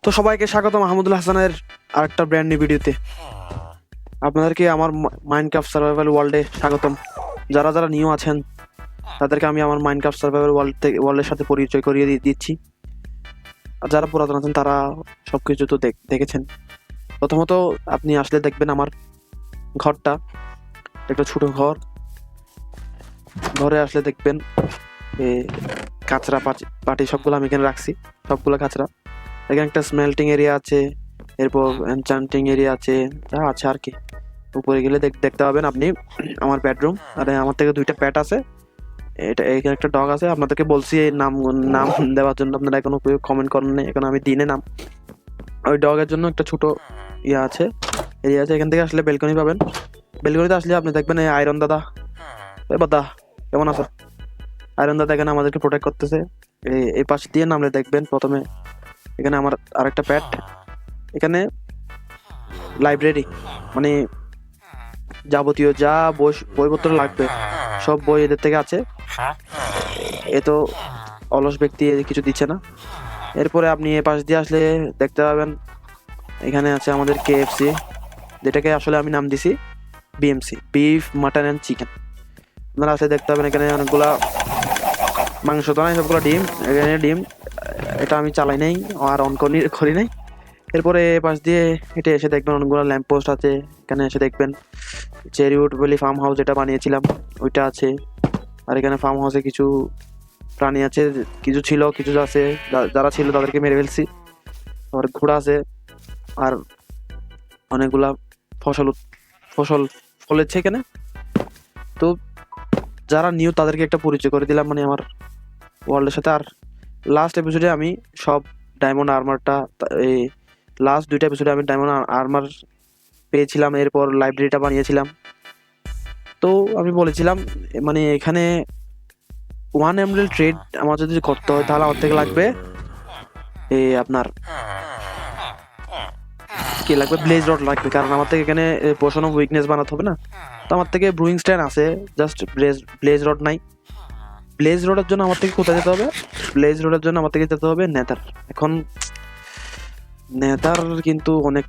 তো সবাইকে স্বাগত মাহমুদুল হাসানের আরেকটা ব্র্যান্ড নিউ ভিডিওতে। আপনাদেরকে আমার মাইনক্রাফট সার্ভাইভাল ওয়ার্ল্ডে স্বাগতম। যারা যারা নিউ আছেন তাদেরকে আমি আমার মাইনক্রাফট সার্ভাইভাল ওয়ার্ল্ডের সাথে পরিচয় করিয়ে দিচ্ছি। আর যারা পুরাতন আছেন তারা সবকিছু তো দেখেছেন। প্রথমত আপনি আসলে দেখবেন আমার ঘরটা, একটা ছোট ঘর। ঘরে আসলে দেখবেন কাঁচরা পাটি সবগুলো আমি এখানে রাখছি, সবগুলো কাঁচরা। এখানে একটা স্মেল্টিং এরিয়া আছে, এরপর এনচান্টিং এরিয়া আছে, যা আছে আর কি। উপরে গেলে দেখতে পাবেন আপনি আমার বেডরুম। আর আমার থেকে দুইটা প্যাট আছে, এটা এখানে একটা ডগ আছে। আপনাদেরকে বলছি এই নাম দেওয়ার জন্য, আপনারা এখনো কমেন্ট করেন না, এখন আমি দিনে নাম। ওই ডগের জন্য একটা ছোট এরিয়া আছে। এখান থেকে আসলে বেলকনি পাবেন। বেলকনিতে আসলে আপনি দেখবেন এই আয়রন দাদা। দাদা কেমন আছো? আয়রন দাদা এখানে আমাদেরকে প্রোটেক্ট করতেছে। এই পাশ দিয়ে নামলে দেখবেন প্রথমে এখানে আমার আরেকটা প্যাট। এখানে লাইব্রেরি, মানে যাবতীয় যা বইপত্র লাগবে সব বই এদের থেকে আছে। এ তো অলস ব্যক্তি কিছু দিচ্ছে না। এরপরে আপনি এ পাশ দিয়ে আসলে দেখতে পাবেন এখানে আছে আমাদের KFC, যেটাকে আসলে আমি নাম দিছি BMC, beef mutton and chicken. আপনারা আসলে দেখতে পাবেন এখানে অনেকগুলা মাংস, তো নাই সবগুলো ডিম। এখানে ডিম, এটা আমি চালাই নাই আর অন করি নাই। এরপরে পাশ দিয়ে হেঁটে এসে দেখবেন অনেকগুলো ল্যাম্প পোস্ট আছে। এখানে এসে দেখবেন চেরিউড ভ্যালি ফার্ম হাউস যেটা বানিয়েছিলাম ওইটা আছে। আর এখানে ফার্ম হাউসে কিছু প্রাণী আছে, কিছু ছিল, কিছু আছে, যারা ছিল তাদেরকে মেরে ফেলছি। আর ঘোড়া আছে, আর অনেকগুলা ফসল ফলেছে এখানে। তো যারা নিউ তাদেরকে একটা পরিচয় করে দিলাম, মানে আমার ওয়ার্ল্ডের সাথে। আর লাস্ট এপিসোডে আমি সব ডায়মন্ড আর্মারটা, এই লাস্ট দুইটা এপিসোডে আমি ডায়মন্ড আর্মার পেয়েছিলাম। এরপর লাইব্রেরিটা বানিয়েছিলাম। তো আমি বলেছিলাম মানে এখানে 1 এমরাল্ড ট্রেড আমার যদি করতে হয় তাহলে আমার থেকে লাগবে আপনার কি লাগবে, ব্লেজ রড লাগবে। কারণ আমার থেকে এখানে পোশন অফ উইকনেস বানাতে হবে না। তো আমার থেকে ব্রুইং স্ট্যান্ড আছে, জাস্ট ব্লেজ রড নাই। ব্লেজ রোডের জন্য আমার থেকে কোথায় যেতে হবে? ব্লেজ রোডের জন্য আমার থেকে যেতে হবে নেদার। এখন নেদার কিন্তু অনেক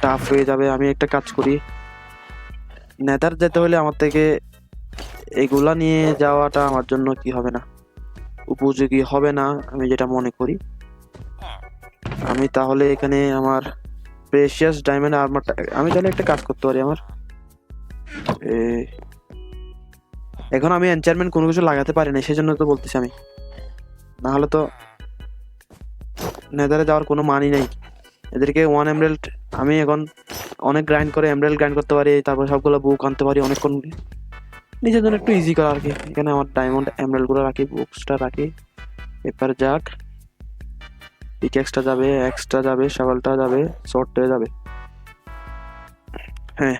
টাফ হয়ে যাবে। আমি একটা কাজ করি, নেদার যেতে হলে আমার থেকে এগুলা নিয়ে যাওয়াটা আমার জন্য কি হবে না, উপযোগী হবে না, আমি যেটা মনে করি। আমি তাহলে এখানে আমার প্রেশিয়াস ডায়মন্ড আর্মারটা, আমি তাহলে একটা কাজ করতে পারি। আমার এখন আমি এনচারমেন্ট কোনো কিছু লাগাতে পারি না, সেই জন্য তো বলতেছি আমি। না হলে তো নেদারে যাওয়ার কোনো মানই নেই। এদেরকে 1 এমরাল্ড আমি এখন অনেক গ্রাইন্ড করে এমরাল্ড গ্রাইন্ড করতে পারি, তারপর সবগুলো বুক আনতে পারি অনেকক্ষণ, নিজের জন্য একটু ইজি করা আর কি। এখানে আমার ডায়মন্ড এমরাল্ড গুলো রাখি, বুকসটা রাখি, পেপার যাক, পিকেক্সটা যাবে, এক্সটা যাবে, শাবলটা যাবে, শর্টটা যাবে। হ্যাঁ,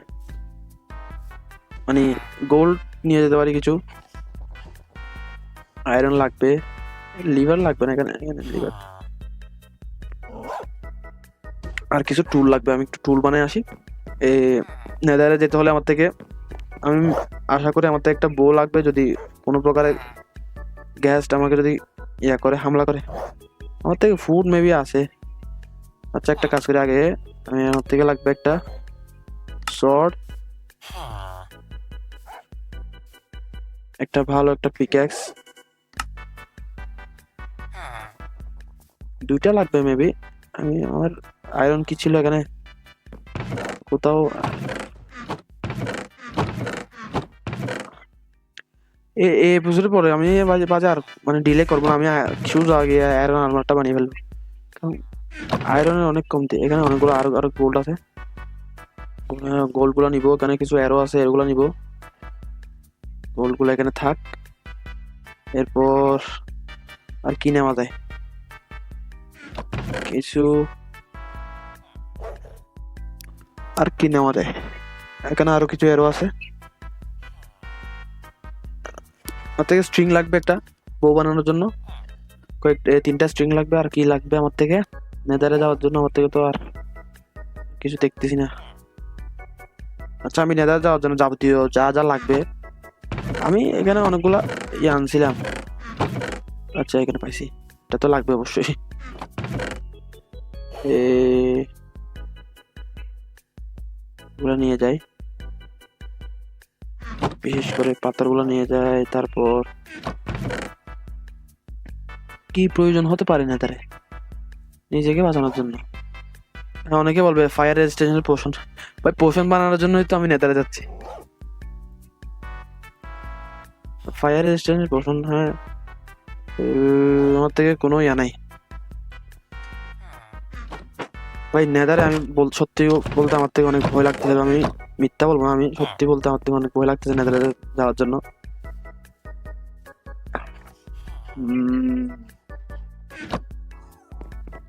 মানে গোল্ড নিয়ে যেতে পারি কিছু, আয়রন লাগবে, লিভার লাগবে না এখানে লিভার, আর কিছু টুল লাগবে। আমি একটু টুল বানাই আসি। নেদারে যেতে হলে আমার থেকে, আমি আশা করি আমার থেকে একটা বো লাগবে, যদি কোনো প্রকারের গ্যাসটা আমাকে যদি করে হামলা করে। আমার থেকে ফুড মেবি আছে। আচ্ছা একটা কাজ করি, আগে আমি আমার থেকে লাগবে একটা শর্ট, একটা ভালো একটা পিক্যাক্স, দুইটা লাগবে মেবি। আমি আমার আয়রন কি ছিল এখানে কোথাও, এই এপিসোডের পরে আমি বাজার মানে ডিলে করবো না। আমি শুজ আগে আয়রন আর্মারটা বানিয়ে ফেলবো, কারণ আয়রনের অনেক কমতি। এখানে অনেকগুলো আরো গোল্ড আছে, গোল্ডগুলো নিবো। এখানে কিছু অ্যারো আছে, এগুলো নিবো। গোল্ডগুলো এখানে থাক। এরপর আর কি নেওয়া যায়, কিছু আর কি নেওয়া যায়। এখানে আরো কিছু অ্যারো আছে। আমার থেকে স্ট্রিং লাগবে একটা বউ বানানোর জন্য, তিনটা স্ট্রিং লাগবে। আর কি লাগবে আমার থেকে নেদারে যাওয়ার জন্য? আমার থেকে তো আর কিছু দেখতেছি না। আচ্ছা, আমি নেদারে যাওয়ার জন্য যাবতীয় যা যা লাগবে আমি এখানে অনেকগুলা আনছিলাম। আচ্ছা এখানে পাইছি, এটা তো লাগবে অবশ্যই। এগুলো নিয়ে যাই, বিশেষ করে পাথরগুলো নিয়ে যাই। তারপর কি প্রয়োজন হতে পারে না তারে নিজেকে বাঁচানোর জন্য? অনেকে বলবে ফায়ার রেজিস্ট্যান্স পোশন, ভাই পোশন বানানোর জন্যই তো আমি নেতারে যাচ্ছি। ফায়ার রেজিস্ট্যান্স পোশন, হ্যাঁ আমার থেকে কোনো ইয়া নাই ভাই। নেদারে আমি সত্যি বলতে আমার থেকে অনেক ভয় লাগতেছে, আমি মিথ্যা বলবো না, আমি সত্যি বলতে আমার থেকে অনেক ভয় লাগতেছে নেদারে যাওয়ার জন্য।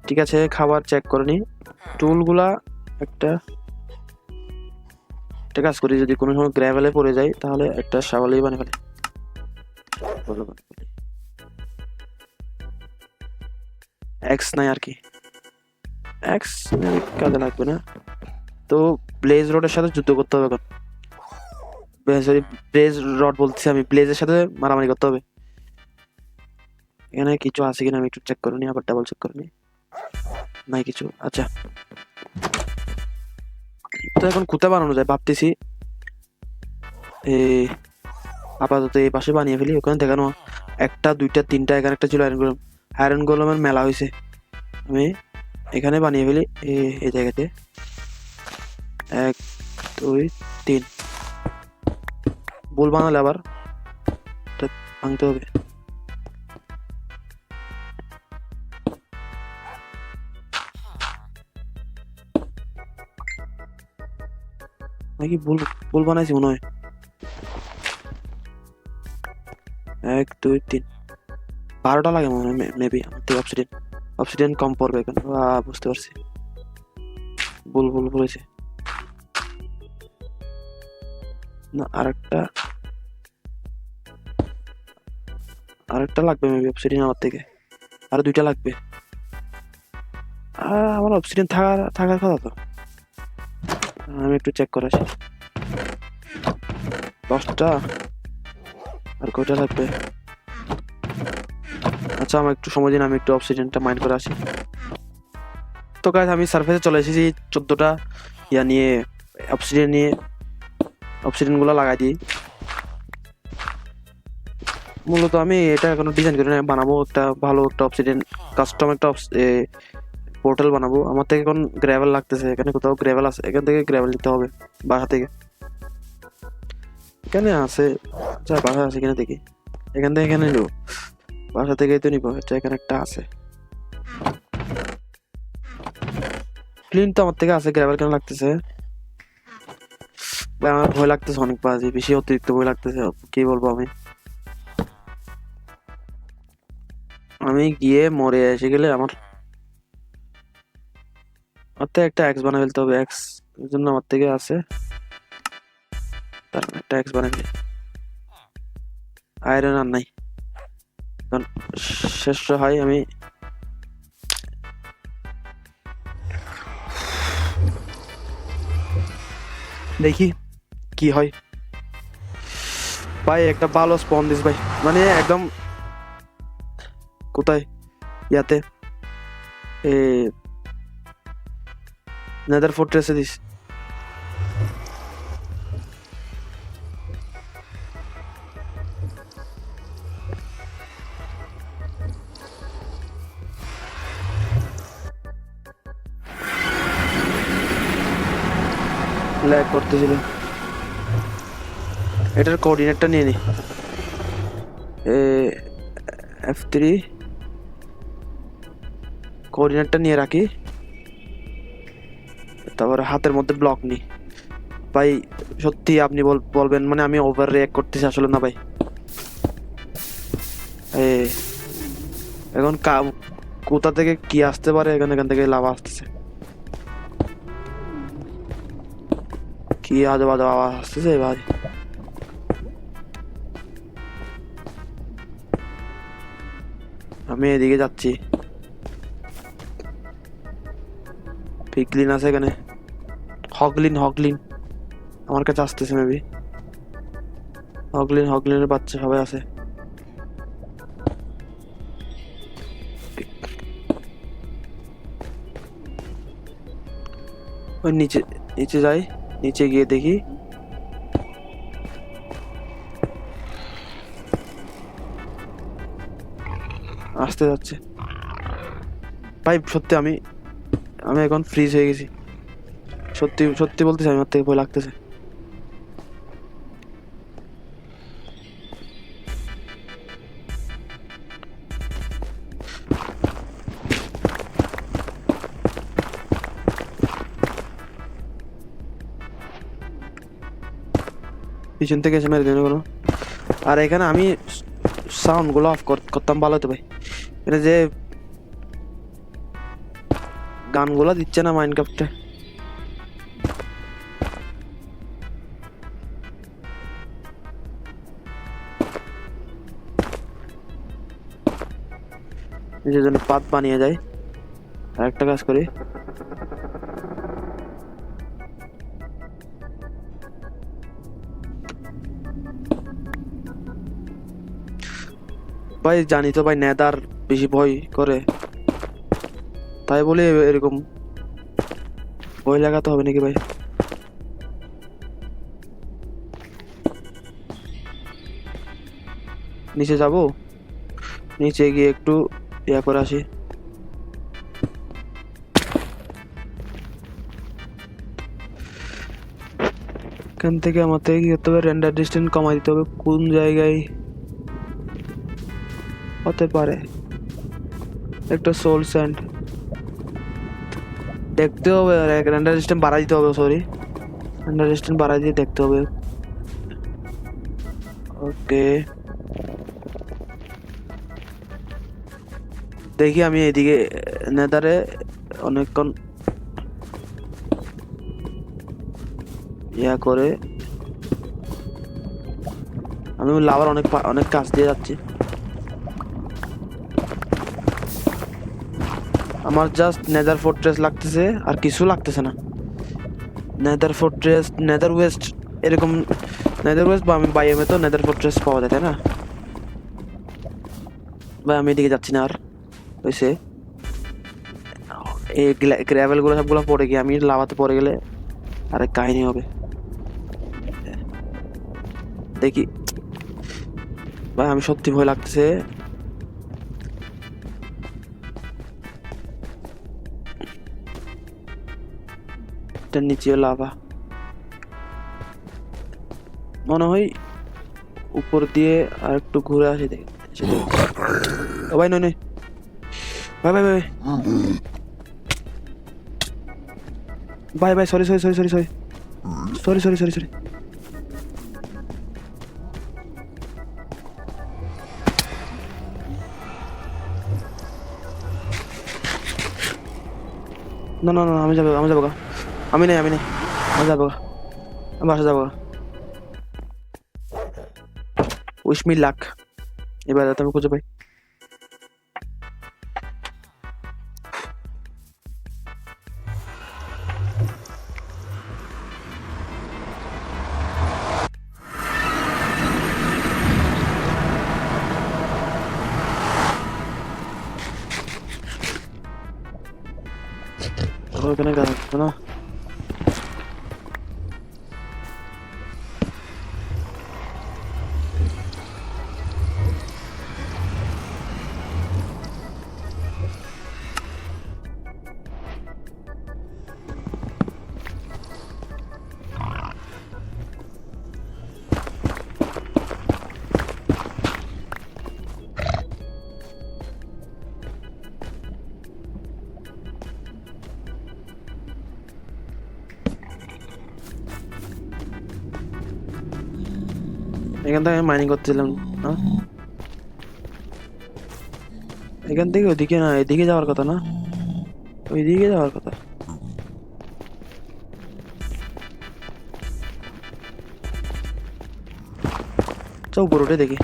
ঠিক আছে, খাবার চেক করে নি, টুলগুলা একটা কাজ করি, যদি কোনো সময় গ্র্যাভেলে পড়ে যায় তাহলে একটা শাওয়ালি বানিয়ে ফেলে। এক্স নাই আর কি, এক্স কাজে লাগবে না তো। ব্লেজ রডের সাথে যুদ্ধ করতে হবে এখন, সরি ব্লেজ রড বলছি আমি, ব্লেজের সাথে মারামারি করতে হবে। এখানে কিছু আছে কিনা আমি একটু চেক করে নি, আবার ডাবল চেক করে নি, নাই কিছু। আচ্ছা তো এখন কোথায় বানানো যায় ভাবতেছি, আপাতত এই পাশে বানিয়ে ফেলি। ওখানে দেখানো একটা দুইটা তিনটা, এখানে একটা ছিল আয়রন গোলম, আয়রন গোলমের মেলা হয়েছে, আমি এখানে বানিয়ে ফেলি এই জায়গাতে। 1 2 3 বল বানালে আবার ভাঙতে হবে। নাকি ভুল বানাইছি মনে হয়। 1 2 3 12টা লাগে মনে হয় মেবি। অবসিডিয়ান কম পড়বে এখন, বুঝতে পারছি, ভুল বলেছি না। আরেকটা লাগবে মেবি অবসিডিয়ান আমার থেকে, আর 2টা লাগবে। আমার অবসিডিয়ান থাকার কথা তো, আমি একটু চেক করে আসি। 10টা, আর কয়টা লাগবে? আচ্ছা আমার একটু সময় দিন, আমি একটু অবসিডিয়ানটা মাইন্ড করে আসি। তো গাইস আমি সার্ফেসে চলে এসেছি 14টা ইয়া নিয়ে, অবসিডিয়ান গুলো লাগাই দিই। মূলত আমি এটা এখনো ডিজাইন করে বানাবো একটা ভালো একটা অবসিডিয়ান কাস্টম একটা পোর্টাল বানাবো। আমার থেকে এখন গ্র্যাভেল লাগতেছে, এখানে কোথাও গ্র্যাভেল আছে, এখান থেকে গ্র্যাভেল নিতে হবে বাসা থেকে। এখানে আছে, আচ্ছা বাসা আছে কিনা দেখি, এখান থেকে এখানে নিবো, বাসা থেকেই তো নিবো। আচ্ছা এখানে একটা আছে, ক্লিন তো আমার থেকে আছে, গ্র্যাভেল কেন লাগতেছে? আমার ভয় লাগতেছে অনেক, বাজে বেশি অতিরিক্ত ভয় লাগতেছে, কি বলবো আমি গিয়ে মরে এসে গেলে আমার একটা এক্স বানাই ফেলতে হবে। এক্স এর জন্য আমার থেকে আছে, তার একটা এক্স বানাই ফেলি। আয়রন আর নাই, কারণ শেষ হয় আমি দেখি কি হয়। ভাই একটা ভালো স্পন দিস ভাই, মানে একদম কোথায় ইয়াতে নেদার ফোর্ট্রেসে দিস। ল্যাগ করতেছিল, এটার কোঅর্ডিনেটটা নিয়ে নি, F3 কোঅর্ডিনেটটা নিয়ে রাখি, তারপরে হাতের মধ্যে ব্লক নি। ভাই সত্যি আপনি বলবেন মানে আমি ওভার রিঅ্যাক্ট করতেছি, আসলে না ভাই। এখন কোথা থেকে কি আসতে পারে, এখান থেকে লাভা আসতেছে, কি আজব আজব আওয়াজ আসতেছে ভাই। আমি এদিকে যাচ্ছি, পিগলিন আছে এখানে, হগলিন আমার কাছে আসতেছে মেবি, হগলিনের বাচ্চা সবাই আছে। ওই নিচে নিচে যাই, নিচে গিয়ে দেখি আসতে যাচ্ছে। ভাই সত্যি আমি আমি এখন ফ্রিজ হয়ে গেছি, সত্যি সত্যি বলতেছি, আমার থেকে ভয় লাগতেছে। পিছন থেকে এসে মেরে দিন কোনো। আর এখানে আমি সাউন্ড গুলো অফ করতাম ভালো হতো ভাই। এটা যে গানগুলো দিচ্ছে না মাইনক্রাফটে, নিজের জন্য পাত বানিয়ে যায়। আর একটা কাজ করি, ভাই জানি তো ভাই নেদার বেশি ভয় করে, তাই বলে এরকম ভয় লাগাতে হবে নাকি ভাই? নিচে যাব, নিচে গিয়ে একটু ইয়া করে আসি। এখান থেকে আমাকে কি করতে হবে, রেন্ডার ডিস্টেন্স কমাই দিতে হবে। কোন জায়গায় হতে পারে একটা সোল স্যান্ড দেখতে হবে, আর রেন্ডার ডিস্টেন্স বাড়াই দিতে হবে, সরি রেন্ডার ডিস্টেন্স বাড়াই দিয়ে দেখতে হবে। ওকে দেখি আমি এদিকে নেদারে অনেকক্ষণ ইয়া করে, আমি লাভার অনেক অনেক কাজ দিয়ে যাচ্ছি। আমার জাস্ট নেদার ফোর্ট্রেস লাগতেছে, আর কিছু লাগতেছে না। নেদার ফোর্ট্রেস, নেদার ওয়েস্ট, এরকম নেদার ওয়েস্ট বা আমি বাইএমে তো নেদার ফোর্ট্রেস পাওয়া যায়, তাই না ভাই? আমি এদিকে যাচ্ছি না আর, হয়েছে এই গ্র্যাভেল গুলো সবগুলো পড়ে গিয়ে আমি লাভাতে পড়ে গেলে আরেক কাহিনী হবে। দেখি ভাই, আমি সত্যি ভয় লাগতেছে। এটার নিচে লাভা মনে হয়, উপর দিয়ে আর একটু ঘুরে আসি দেখি। ও ভাই নয় নয়, ভাই ভাই ভাই ভাই ভাই, sorry sorry sorry sorry sorry sorry sorry sorry sorry. না না না, আমি যাবো, আমি যাবো গা। আমি নেই, আমি নেই, আমি যাবো গা, আমি বাসা যাবো গা। উইশ মি লাক, এবার যাতে আমি খুঁজে পাই। ওখানে গান হচ্ছে না। এখান থেকে আমি মাইনিং করতেছিলাম না, এখান থেকে ওইদিকে না, এদিকে যাওয়ার কথা না, ওইদিকে যাওয়ার কথা। চল উপর উঠে দেখি।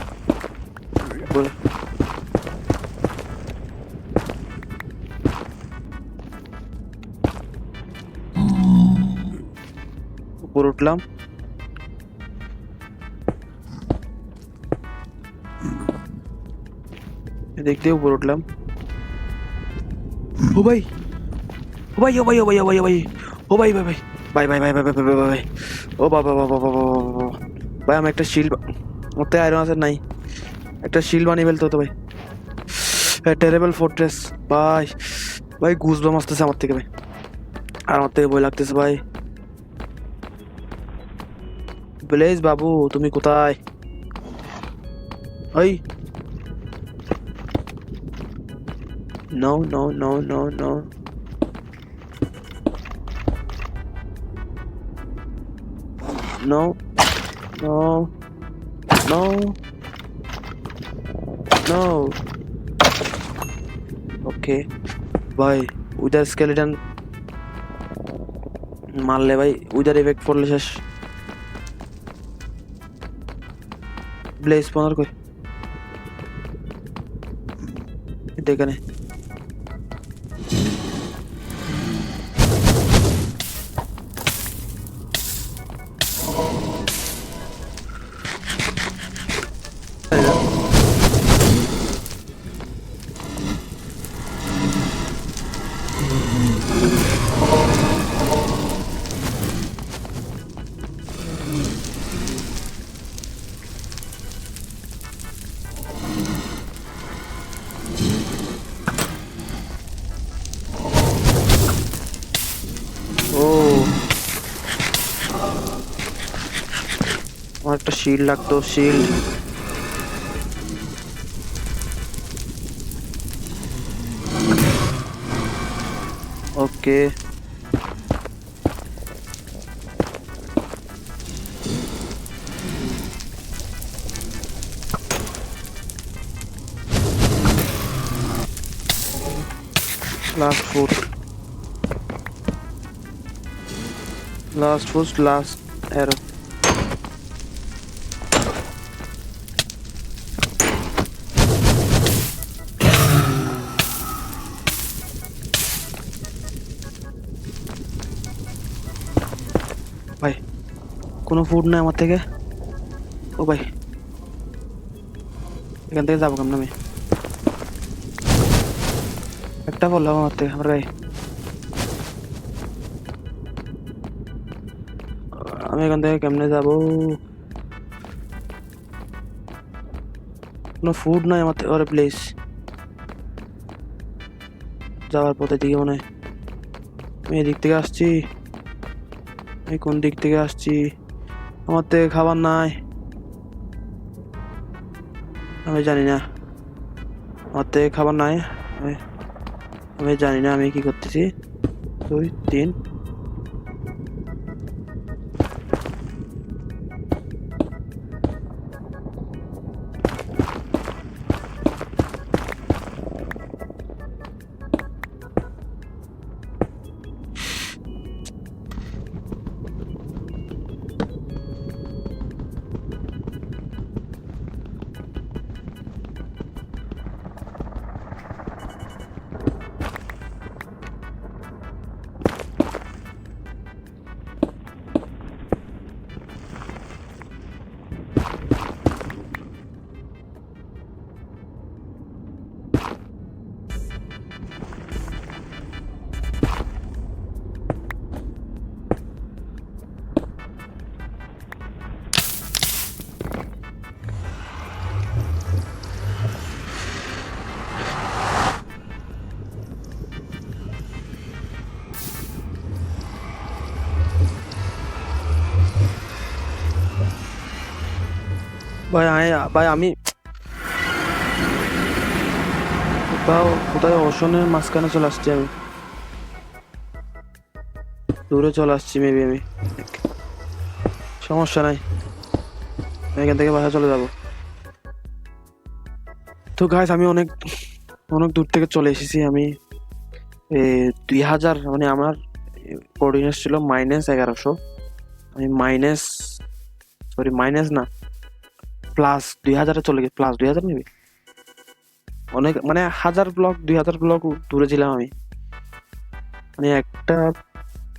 উপর উঠলাম, দেখ দিয়ে উপর উঠলাম। ও ভাই ও ভাই ও ভাই ও ভাই ও ভাই ও ভাই ও ও ভাই ভাই ভাই ভাই ভাই ভাই ভাই ভাই ভাই ভাই ভাই। ও বাবা বাবা বাবা বাবা। ভাই আমি একটা শিল্ড, ওতে আয়রন আছে নাই, একটা শিল্ড বানিয়ে ফেলতে হতো ভাই। টেরেবল ফোর্ট্রেস ভাই। ভাই গুজবাম আসতেছে আমার থেকে ভাই, আর আমার থেকে ভয় লাগতেছে ভাই। ব্লেজ বাবু তুমি কোথায়? ওই no no no no no no no no no. Okay ভাই, উইদার স্কেলেটন মারলে ভাই, উইদার ইফেক্ট পড়লে শেষ। ব্লেজ স্পনার কই? এখানে। ও আমার একটা শিল্ড লাগতো, shield. Okay last foot, last foot, last arrow. ভাই কোনো ফুড নাই আমার থেকে। ও ভাই এখান থেকে যাবো কেমন আমি? একটা বললাম আমার থেকে আমার গায়ে। আমি এখান থেকে কেমনে যাবো? কোনো ফুড নাই আমার থেকে। ওরে প্লিজ, যাওয়ার পথে দিকে মনে হয়। আমি এদিক থেকে আসছি, আমি কোন দিক থেকে আসছি? আমার থেকে খাবার নাই, আমি জানি না। আমার থেকে খাবার নাই, আমি আমি জানি না আমি কি করতেছি। 2 3। ভাই আমি কোথাও কোথায় ওশনের মাঝখানে চলে আসছি, আমি দূরে চলে আসছি মেবি আমি। সমস্যা নাই, আমি এখান থেকে বাসা চলে যাব। তো গাইস আমি অনেক অনেক দূর থেকে চলে এসেছি। আমি 2000, মানে আমার কোঅর্ডিনেট ছিল -1100। আমি মাইনাস, সরি মাইনাস না, +2000-এ চলে গেছি। +2000 নেবে অনেক, মানে 1000 ব্লক 2000 ব্লক দূরে ছিলাম আমি। মানে একটা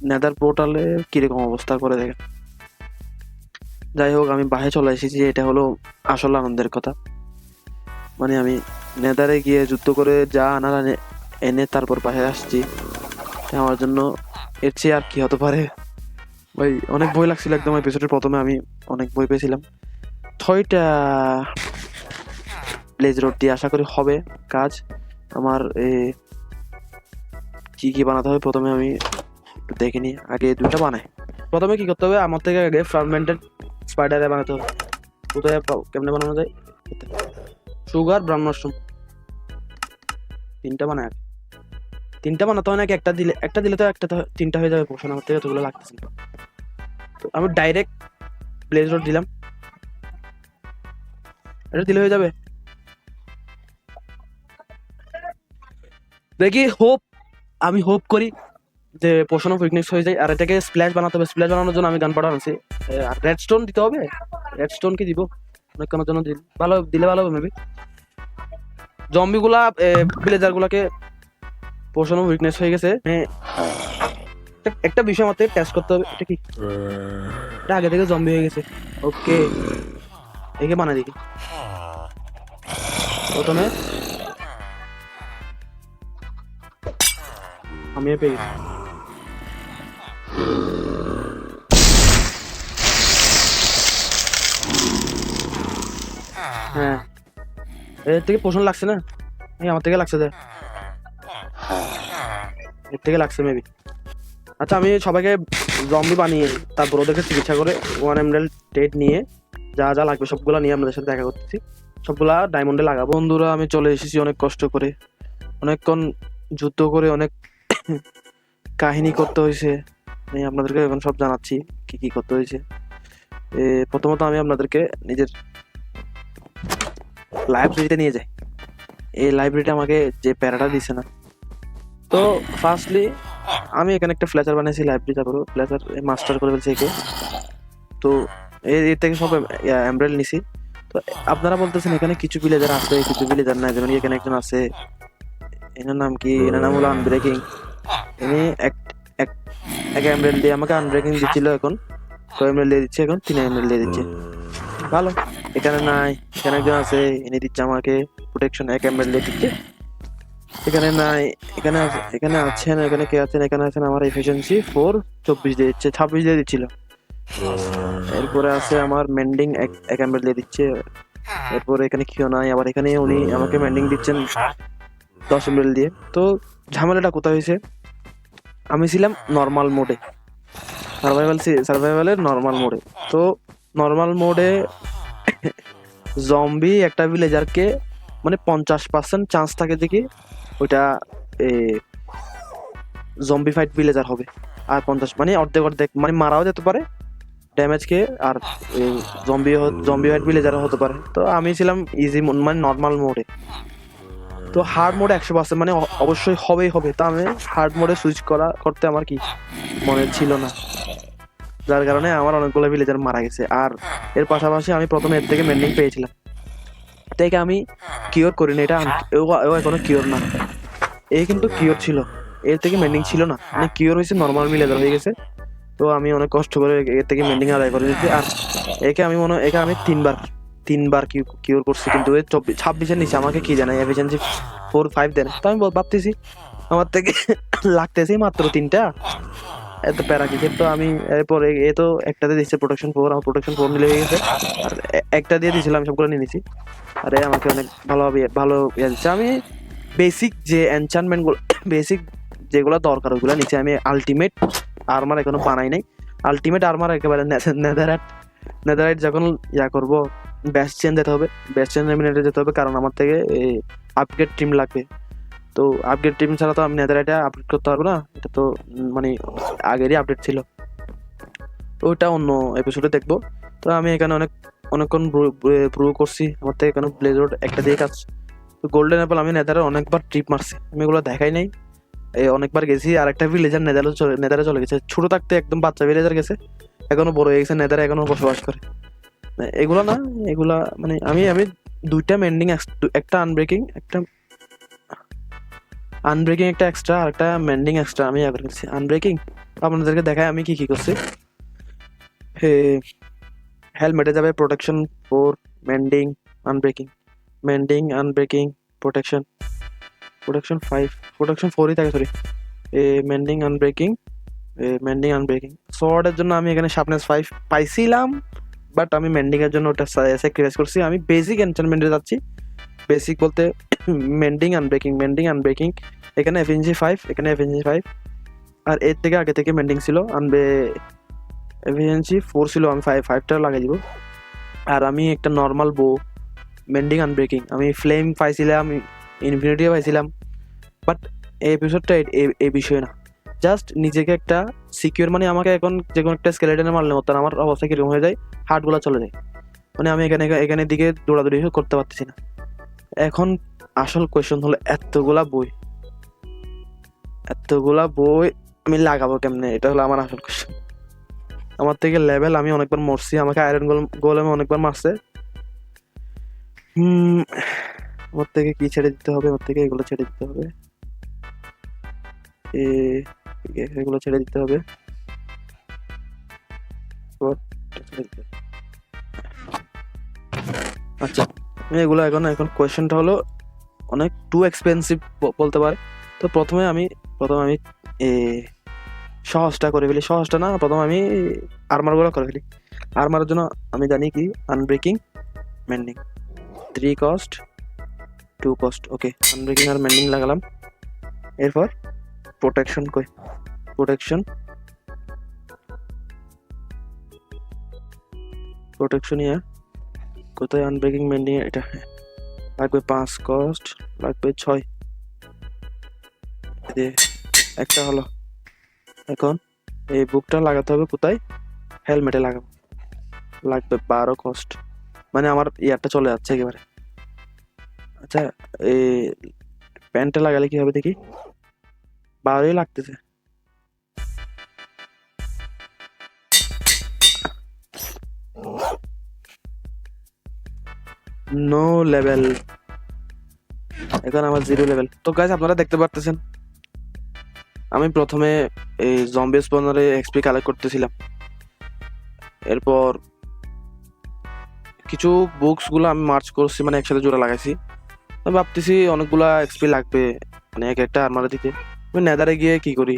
নেদার পোর্টালে কিরকম অবস্থা করে দেখেন। যাই হোক আমি বাসায় চলে এসেছি, এটা হলো আসল আনন্দের কথা। মানে আমি নেদারে গিয়ে যুদ্ধ করে যা আনার এনে তারপর বাসায় আসছি, এটা আমার জন্য এর চেয়ে আর কি হতে পারে ভাই। অনেক ভয় লাগছিল একদম এপিসোডের প্রথমে, আমি অনেক ভয় পেয়েছিলাম। 6টা ব্লেজ রড দিয়ে আশা করি হবে কাজ আমার। কি কি বানাতে হবে প্রথমে আমি একটু দেখে নিই, আগে 2টা বানাই। প্রথমে কি করতে হবে, আমার থেকে আগে ফার্মেন্টেড স্পাইডারে বানাতে হবে। কোথায় কেমনে বানানো যায়? সুগার, ব্রাউন মাশরুম, 3টা বানায়। 3টা বানাতে হয় নাকি একটা দিলে তো 3টা হয়ে যাবে পোষণ, আমার থেকে এতগুলো লাগতেছে না। তো আমি ডাইরেক্ট ব্লেজ রড দিলাম, এটা দিলে হয়ে যাবে। দেখি আমি হোপ করি যে পোষণ অফ উইকনেস হয়ে যায়। আর এটাকে স্প্ল্যাশ বানাতে হবে। স্প্ল্যাশ বানানোর জন্য আমি গান পাউডার আনছি। আর রেডস্টোন দিতে হবে। রেডস্টোন কি দিব অনেকক্ষণের জন্য ভালো দিলে ভালো হবে মেবি। জম্বিগুলা ভিলেজার গুলাকে পোষণ অফ উইকনেস হয়ে গেছে। একটা বিষয় আমাদের টেস্ট করতে হবে। এটা কি? এটা আগে থেকে জম্বি হয়ে গেছে। ওকে, একে বানাই দেখি। প্রথমে আমি পেয়ে গেছি। হ্যাঁ, এর থেকে পোষণ লাগছে না? আমার থেকে লাগছে, এর থেকে লাগছে মেবি। আচ্ছা, আমি সবাইকে জম্বি বানিয়ে তারপর ওদেরকে চিকিৎসা করে 1 এমরাল্ড টেট নিয়ে যা যা লাগবে সবগুলা নিয়ে আপনাদের সাথে দেখা করতেছি। সবগুলা ডায়মন্ডে লাগাবো। বন্ধুরা, আমি চলে এসেছি অনেক কষ্ট করে, অনেকক্ষণ যুদ্ধ করে, অনেক কাহিনী করতে হয়েছে। আমি আপনাদেরকে এখন সব জানাচ্ছি কি কি করতে হয়েছে। প্রথমত আমি আপনাদেরকে নিজের লাইব্রেরিতে নিয়ে যাই। এই লাইব্রেরিটা আমাকে যে প্যারাটা দিছে না। তো ফার্স্টলি আমি এখানে একটা ফ্ল্যাচার বানিয়েছি লাইব্রেরি, তারপর ফ্ল্যাচার মাস্টার করে ফেলছি একে। তো এর থেকে সব এমব্রেল নিছি। তো আপনারা বলতেছেন এখানে কিছু ভিলেজার আছে, কিছু ভিলেজার নাই। যেমন এখানে একজন আছে, এনার নাম কি? এনার নাম হলো আনব্রেকিং। ইনি এক এমব্রেল দিয়ে আমাকে আনব্রেকিং দিচ্ছিল, এখন 6 এমব্রেল দিয়ে দিচ্ছে, এখন 3 এমব্রেল দিয়ে দিচ্ছে। ভালো। এখানে নাই, এখানে একজন আছে, ইনি দিচ্ছে আমাকে প্রোটেকশন 1 এমব্রেল দিয়ে দিচ্ছে। এখানে নাই, এখানে আছেন, এখানে কে আছেন? এখানে আছেন আমার এফিসিয়েন্সি 4 24 দিয়ে দিচ্ছে, 26 দিয়ে দিচ্ছিল। এরপরে আছে আমার মেন্ডিং 1 এমব্রেল দিয়ে দিচ্ছে। এরপরে এখানে কেউ নাই, আবার এখানে উনি আমাকে মেন্ডিং দিচ্ছেন 10 এমব্রেল দিয়ে। তো ঝামেলাটা কোথায় হয়েছে, আমি ছিলাম নর্মাল মোডে, সার্ভাইভালের নর্মাল মোডে। তো নর্মাল মোডে জম্বি একটা ভিলেজারকে মানে 50% চান্স থাকে দেখি ওইটা জম্বি ফাইট ভিলেজার হবে। আর 50 মানে অর্ধেক মানে মারাও যেতে পারে ড্যামেজ খেয়ে, আর জম্বি ফাইট ভিলেজারও হতে পারে। তো আমি ছিলাম ইজি মানে নর্মাল মোডে। তো হার্ড মোডে 100% মানে অবশ্যই হবে। তো আমি হার্ড মোডে সুইচ করতে আমার কি মনে ছিল না, যার কারণে আমার অনেকগুলো ভিলেজার মারা গেছে। আর এর পাশাপাশি আমি প্রথমে এর থেকে মেন্ডিং পেয়েছিলাম, এটাকে আমি কিওর করিনি। এটা ও এখনো কিওর না, এ কিন্তু কিওর ছিল, এর থেকে মেন্ডিং ছিল না, মানে কিওর হয়েছে, নর্মাল ভিলেজার হয়ে গেছে। তো আমি অনেক কষ্ট করে এর থেকে মেন্ডিং আদায় করে দিচ্ছি। আর একে আমি 3বার কিওর করছি, কিন্তু 26-এর নিচে আমাকে কি জানাই এফিসিয়েন্সি 4-5 দেন। তো আমি ভাবতেছি আমার থেকে লাগতেছি মাত্র 3টা, এত প্যারা কি। তো আমি এরপরে এ তো একটাতে দিচ্ছে প্রোটেকশন 4, আমার প্রোটেকশন 4 মিলে হয়ে গেছে। আর একটা দিয়ে দিয়েছিলাম, আমি সবগুলো নিয়ে নিছি। আরে আমাকে অনেক ভালো ইয়ে দিচ্ছে। আমি বেসিক যে এনচান্টমেন্টগুলো, বেসিক যেগুলো দরকার ওইগুলো নিচে। আমি আলটিমেট আর্মার এখনো বানাই নাই। আলটিমেট আর্মার একেবারে নেদারাইট যখন করবো, বেস্ট চেন যেতে হবে, বেস্ট চেন এলিমিনেটে যেতে হবে, কারণ আমার থেকে আপগ্রেড টিম লাগবে। তো আপগ্রেড টিম ছাড়া তো আমি নেদারাইটে আপডেট করতে পারবো না, এটা তো মানে আগেরই আপডেট ছিল। তো ওইটা অন্য এপিসোডে দেখবো। তো আমি এখানে অনেকক্ষণ প্রুভ করছি, আমার থেকে এখানে ব্লেজ রোড একটা দিয়ে কাজ। তো গোল্ডেন অ্যাপল আমি নেদারে অনেকবার ট্রিপ মারছি, আমি এগুলো দেখাই নাই। অনেকবার গেছি। আর একটা ভিলেজার নেদারে চলে গেছে, ছোট থাকতে একদম বাচ্চা ভিলেজার গেছে, এখনো বড় হয়ে গেছে, নেদারে এখনো বসবাস করে। এগুলো না, এগুলা মানে আমি 2টা মেন্ডিং, একটা আনব্রেকিং, একটা এক্সট্রা, আর একটা মেন্ডিং এক্সট্রা আমি আগে করছি। আনব্রেকিং আপনাদেরকে দেখায় আমি কি করছি। হেলমেটে যাবে protection 4, mending unbreaking protection 5, protection 4ই থাকে, sorry. Mending unbreaking mending unbreaking সোয়ার্ডের জন্য আমি এখানে শার্পনেস 5 পাইছিলাম, বাট আমি মেন্ডিং এর জন্য ওটা স্যাক্রিফাইস করছি। আমি বেসিক এনচান্টমেন্টে যাচ্ছি। বেসিক বলতে মেন্ডিং আনব্রেকিং, এখানে এফএনজি 5, এখানে এফএনজি 5, আর এর থেকে আগে থেকে মেন্ডিং ছিল, এফিসিয়েন্সি 4 ছিল, আমি 5টা লাগাই দিব। আর আমি একটা নর্মাল বো, মেন্ডিং আনব্রেকিং, আমি ফ্লেম পাইছিলাম, ইনফিনিটিও পাইছিলাম, বাট এই এপিসোডটা এই বিষয় না, জাস্ট নিজেকে একটা সিকিউর, মানে আমাকে এখন যে কোনো একটা স্কেলেটনে মারলে মতো আমার অবস্থা কিরকম হয়ে যায়, হার্টগুলো চলে যায়, মানে আমি এখানে দিকে দৌড়াদৌড়ি করতে পারতেছি না। এখন আসল কোয়েশ্চন হলো এতগুলা বই আমি লাগাবো কেমনে, এটা হলো আমার আসল কোয়েশ্চন। আমার থেকে লেভেল আমি অনেকবার মরছি, আমাকে আয়রন গোলেমে অনেকবার মারছে। ওর থেকে কি ছেড়ে দিতে হবে, ওর থেকে এগুলো ছেড়ে দিতে হবে, এগুলো ছেড়ে দিতে হবে। আচ্ছা, আমি এগুলো এখন কোয়েশ্চেনটা হলো অনেক টু এক্সপেন্সিভ বলতে পারে। তো প্রথমে আমি সহজটা করে ফেলি, সহজটা না, প্রথমে আমি আর্মারগুলো করে ফেলি। আর্মারের জন্য আমি জানি কি, আনব্রেকিং, মেন্ডিং, 3 কস্ট 2 কস্ট, ওকে। আনব্রেকিং আর মেন্ডিং লাগালাম। এরপর প্রোটেকশন ইয়া কোথায়, আনব্রেকিং মেন্ডিং, এটা লাগবে 5 কস্ট, লাগবে 6, একটা হলো। এখন এই বুকটা লাগাতে হবে কোথায়, হেলমেটে লাগাবো, লাগবে 12 কস্ট, মানে আমার ইয়ারটা চলে যাচ্ছে একেবারে। আচ্ছা, এই প্যান্টে লাগালে কি হবে দেখি, 12ই লাগতেছে। নো লেভেল, এখন আমার 0 লেভেল। তো গাইস আপনারা দেখতে পারতেছেন আমি প্রথমে এই জম্বি স্পনারে এক্সপি কালেক্ট করতেছিলাম, এরপর কিছু বুকস গুলো আমি মার্চ করছি, মানে একসাথে জোড়া লাগাইছি। আমি ভাবতেছি অনেকগুলা এক্সপি লাগবে মানে এক একটা আর্মারে দিতে। আমি নেদারে গিয়ে কি করি,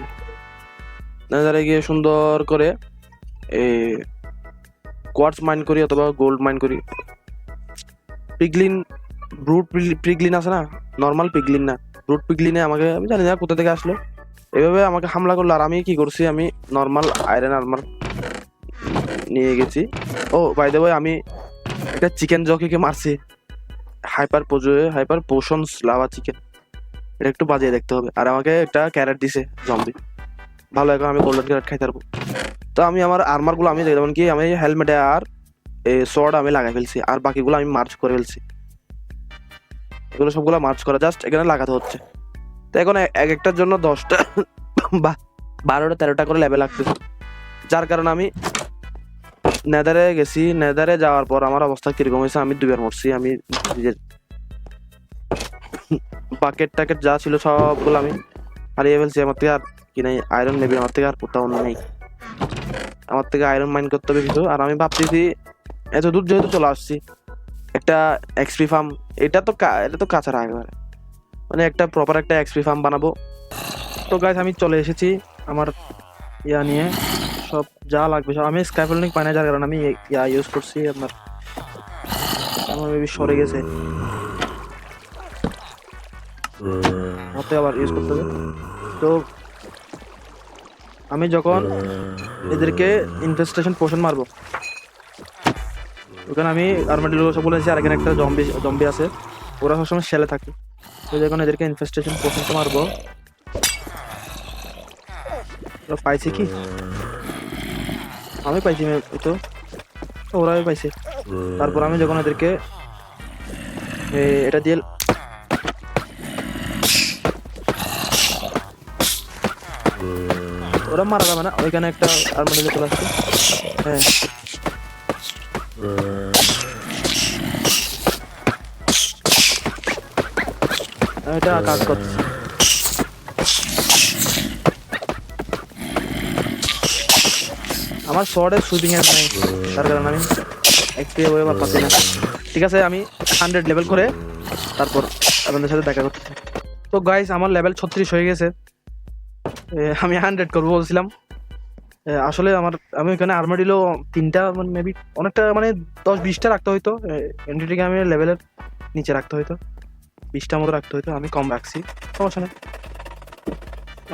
নেদারে গিয়ে সুন্দর করে কোয়ার্টজ মাইন করি অথবা গোল্ড মাইন করি। ব্রুট পিগলিন আছে না, নর্মাল পিগলিন না, ব্রুট পিগলিনে আমাকে, আমি জানি না কোথা থেকে আসলো, এভাবে আমাকে হামলা করলো। আর আমি কি করছি, আমি নর্মাল আয়রন আর্মার নিয়ে গেছি। ও বাই দ্য ওয়ে, আমি একটা চিকেন জকিকে মারছি, হাইপার পোশনস লাভা চিকেন, এটা একটু বাজিয়ে দেখতে হবে। আর আমাকে একটা ক্যারেট দিছে জম্বি, ভালো, এখন আমি গোল্ডেন ক্যারেট খাইতে পারবো। তো আমি আমার আর্মারগুলো আমি যেমন কি আমি হেলমেটে আর সোয়ার্ড আমি লাগাই ফেলছি, আর বাকিগুলো আমি মার্চ করে ফেলছি। এগুলো সবগুলো মার্চ করা, জাস্ট এখানে লাগাতে হচ্ছে। তো এখন এক একটার জন্য 10টা বা 12টা 13টা করে লেভেল লাগতেছে, যার কারণে আমি নেদারে গেছি। নেদারে যাওয়ার পর আমার অবস্থা কিরকম হয়েছে, আমি 2বার মরছি। আমি বাকেট টাকেট যা ছিল সবগুলো আমি হারিয়ে ফেলছি। আমার থেকে আর কি নাই, আয়রন নেবে আমার থেকে, আর কোথাও নেই। আমার থেকে আয়রন মাইন করতে হবে কিছু। আর আমি ভাবতেছি এত দূর যেহেতু চলে আসছি, একটা এক্সপি ফার্ম, এটা তো কাছাড়া একেবারে, মানে একটা প্রপার একটা এক্সপি ফার্ম বানাবো। তো গাইস আমি চলে এসেছি আমার ইয়া নিয়ে, সব যা লাগবে সব। আমি স্ক্যাফোল্ডিং পাই না, যার কারণে আমি ইয়া ইউজ করছি আপনার, আমার বেবি সরে গেছে, হাতে আবার ইউজ করতে হবে। তো আমি যখন এদেরকে ইনফেস্টেশন পোশন মারবো, ওখানে আমি আর্মাডিলো সব বলেছি, আর এখানে একটা জম্বি আছে, ওরা সবসময় শেলে থাকে। তো যখন এদেরকে ইনফেস্টেশন পোশনটা মারবো, ওরা পাইছে কি, আমি পাইছি, তো ওরাই পাইছে। তারপর আমি যখন এদেরকে এটা দিয়ে ওরা মারা যাবে না, ওইখানে একটা আর্মাডিলো চলে আসছে। হ্যাঁ, এটা কাজ করছে। আমার শর্টের শুটিং এর নাই, তার কারণে আমি এক্সপি ওয়েবার পাচ্ছি না। ঠিক আছে, আমি 100 লেভেল করে তারপর আপনাদের সাথে দেখা করতেছি। তো গাইস আমার লেভেল 36 হয়ে গেছে, আমি 100 করবো বলছিলাম, আসলে আমি এখানে আর্মাডিলো 3টা মানে মেবি অনেকটা মানে 10-20টা রাখতে হইতো, এন্ট্রিটিকে আমি লেভেলের নিচে রাখতে হইতো, 20টার মতো রাখতে হইতো, আমি কম রাখছি, সমস্যা নেই।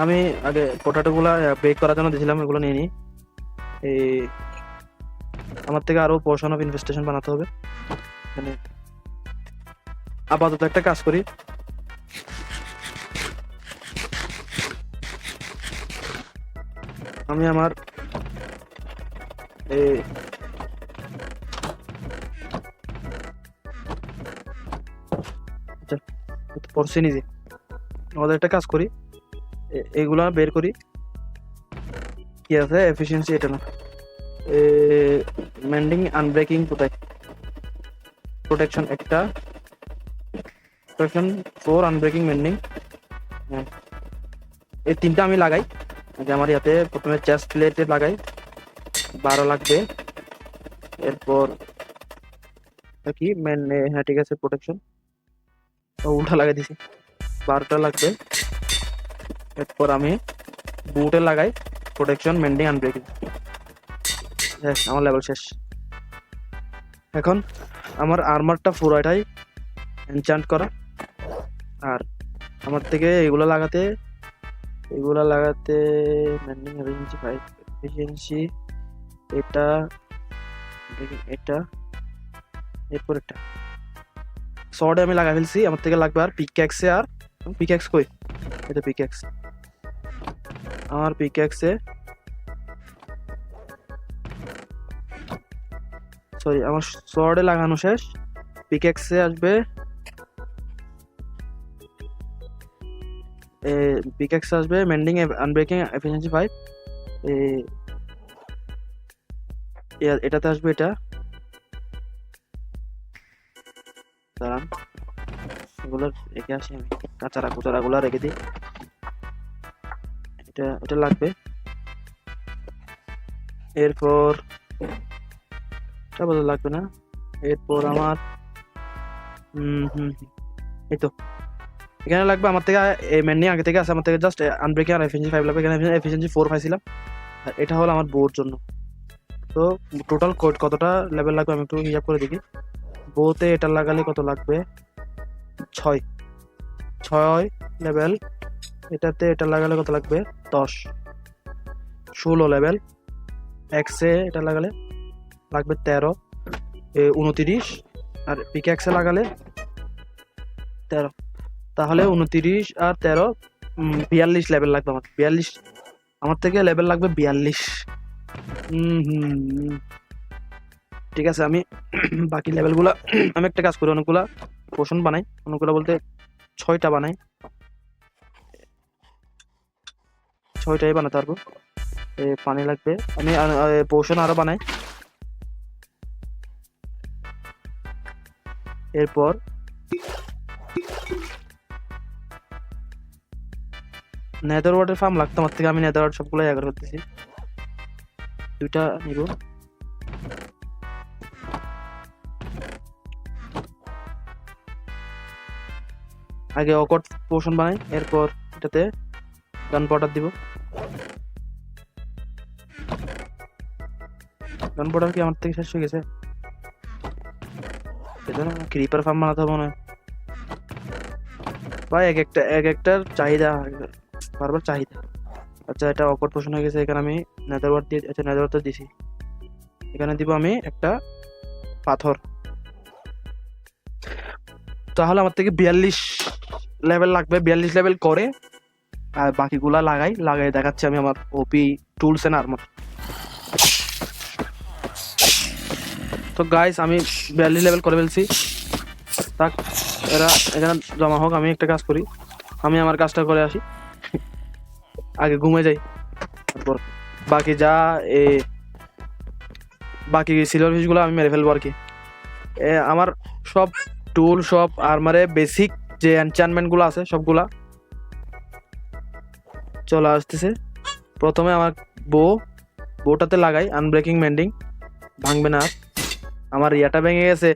আমি আগে পোটাটোগুলা বেক করার জন্য দিয়েছিলাম, এগুলো নিয়ে নিই। এই আমার থেকে আরো পোর্শন অফ ইনভেস্টেশন বানাতে হবে এখানে। আপাতত একটা কাজ করি, আমি আমার এই পড়ছি নিজে, আমাদের একটা কাজ করি, এগুলা বের করি। কি আছে এফিসিয়েন্সি, এটা না, মেন্ডিং আনব্রেকিং কোথায়, প্রোটেকশন একটা, প্রোটেকশন 4 আনব্রেকিং মেন্ডিং, এই 3টা আমি লাগাই। আমার ইয়াতে প্রথমে চেস্ট প্লেটে লাগাই, 12 লাগবে। এরপর কি হ্যাঁ ঠিক আছে, প্রোটেকশন উল্টা লাগাই দিছি, 12টা লাগবে। এরপর আমি বুটে লাগাই প্রোটেকশন মেন্ডিং আনব্রেকিং, আমার লেভেল শেষ। এখন আমার আর্মারটা পুরোটাই এনচান্ট করা, আর আমার থেকে এগুলো লাগাতে মেন্ডিং এফিসিয়েন্সি 5 এফিসিয়েন্সি, এটা এটা, এরপর এটা শর্টে আমি লাগাই ফেলছি। আমার থেকে লাগবে আর পিক্যাক্সে, আর পিক্যাক্স কই, এটা পিক্যাক্স, আমার পিক্যাক্সে সরি আমার শর্টে লাগানো শেষ, পিক্যাক্সে আসবে, পিক্যাক্সে আসবে মেন্ডিং আনব্রেকিং এফিসিয়েন্সি 5, এটাতে আসবে এটা, দাঁড়ান এগুলো রেখে আসি, আমি কাঁচারা কুচারাগুলো রেখে দিই, এটা লাগবে। এরপর এটা বদল লাগবে না, এরপর আমার এই তো এখানে লাগবে আমার থেকে, এই মেন্ডিং আগে থেকে আছে, আমার থেকে জাস্ট আনব্রেকিং আর এফিসিয়েন্সি 5 লাগবে, এখানে এফিসিয়েন্সি 4 পাইছিলাম, আর এটা হলো আমার বোর জন্য। তো টোটাল কতটা লেভেল লাগবে আমি একটু হিসাব করে দেখি। বোতে এটা লাগালে কত লাগবে, 6 লেভেল, এটাতে এটা লাগালে কত লাগবে, 10, 16 লেভেল, এক্সে এটা লাগালে লাগবে 13, 29, আর পিক্যাক্সে লাগালে 13, তাহলে 29 আর 13 42 লেভেল লাগবে আমার, 42 আমার থেকে লেভেল লাগবে 42। ঠিক আছে, আমি বাকি লেভেলগুলা আমি একটা কাজ করি, অনেকগুলা পোষণ বানাই, অনেকগুলা বলতে 6টা বানাই, 6টাই বানাতে পারবো। পানি লাগবে, আমি পোষণ আরো বানাই। এরপর নেদার ওয়ার্ডের ফার্ম লাগতো আমার থেকে, আমি নেদার ওয়ার্ড সবগুলো জায়গা করতেছি, 2টা নিব। আগে অকট পোষণ বানাই, এরপর এটাতে গান পাউডার দিব। গান পাউডার কি আমার থেকে শেষ হয়ে গেছে, এজন্য ক্রিপার ফার্ম বানাতে হবে মনে হয় ভাই, এক একটার চাহিদা বারবার চাহিদা। আচ্ছা, এটা অকট পোষণ হয়ে গেছে, এখানে আমি নেদার ওয়ার্ড দিয়ে, আচ্ছা নেদার ওয়ার্ড দিছি, এখানে দিব আমি একটা পাথর। তাহলে আমার থেকে 42 লেভেল লাগবে, 42 লেভেল করে আর বাকিগুলা লাগাই দেখাচ্ছি আমি আমার ওপি টুলস এন্ড আর্মার। তো গাইস আমি 42 লেভেল করে ফেলছি, থাক এরা এখানে জমা হোক, আমি একটা কাজ করি, আমি আমার কাজটা করে আসি, আগে ঘুমে যাই, তারপর বাকি যা বাকি সিলভার ফিশগুলো আমি মেরে ফেলবো আর কি। আমার সব টুল, সব আর্মারে বেসিক যে এনচ্যান্টমেন্টগুলো আছে সবগুলা চলে আসতেছে। প্রথমে আমার বউটাতে লাগাই আনব্রেকিং মেন্ডিং, ভাঙবে না। আমার ইয়াটা ভেঙে গেছে,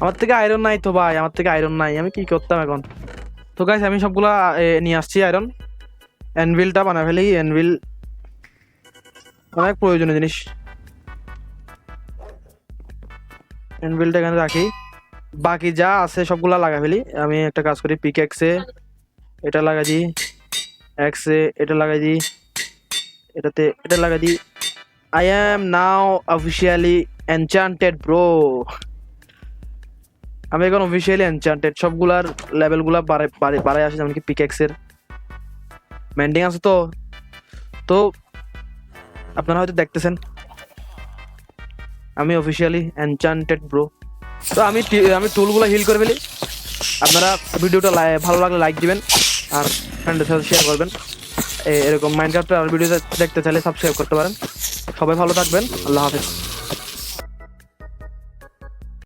আমার থেকে আয়রন নাই তো ভাই, আমার থেকে আয়রন নাই, আমি কি করতাম এখন। তো গাইস আমি সবগুলা নিয়ে আসছি আয়রন, অ্যানভিলটা বানায় ফেলি। অ্যানভিল অনেক প্রয়োজনীয় জিনিস। অ্যানভিলটা এখানে রাখি, বাকি যা আছে সবগুলা লাগাই ফেলি। আমি একটা কাজ করি, পিক এক্সে এটা লাগাই দিই, এক্সে এটা লাগাই দিই, এটাতে এটা লাগাই দিই। I am now officially enchanted bro. আমি এখন অফিসিয়ালি এনচান্টেড, সবগুলার লেভেলগুলা বাড়াই আসে, যেমন কি পিকেক্সের মেন্ডিং আছে। তো তো আপনারা হয়তো দেখতেছেন আমি অফিসিয়ালি এনচান্টেড ব্রো। তো আমি টুলগুলো হিল করে ফেলি। আপনারা ভিডিওটা ভালো লাগলে লাইক দিবেন আর ফ্রেন্ডের সাথে শেয়ার করবেন। এরকম মাইনক্রাফটের আর ভিডিও দেখতে চাইলে সাবস্ক্রাইব করতে পারেন। সবাই ভালো থাকবেন, আল্লাহ হাফেজ।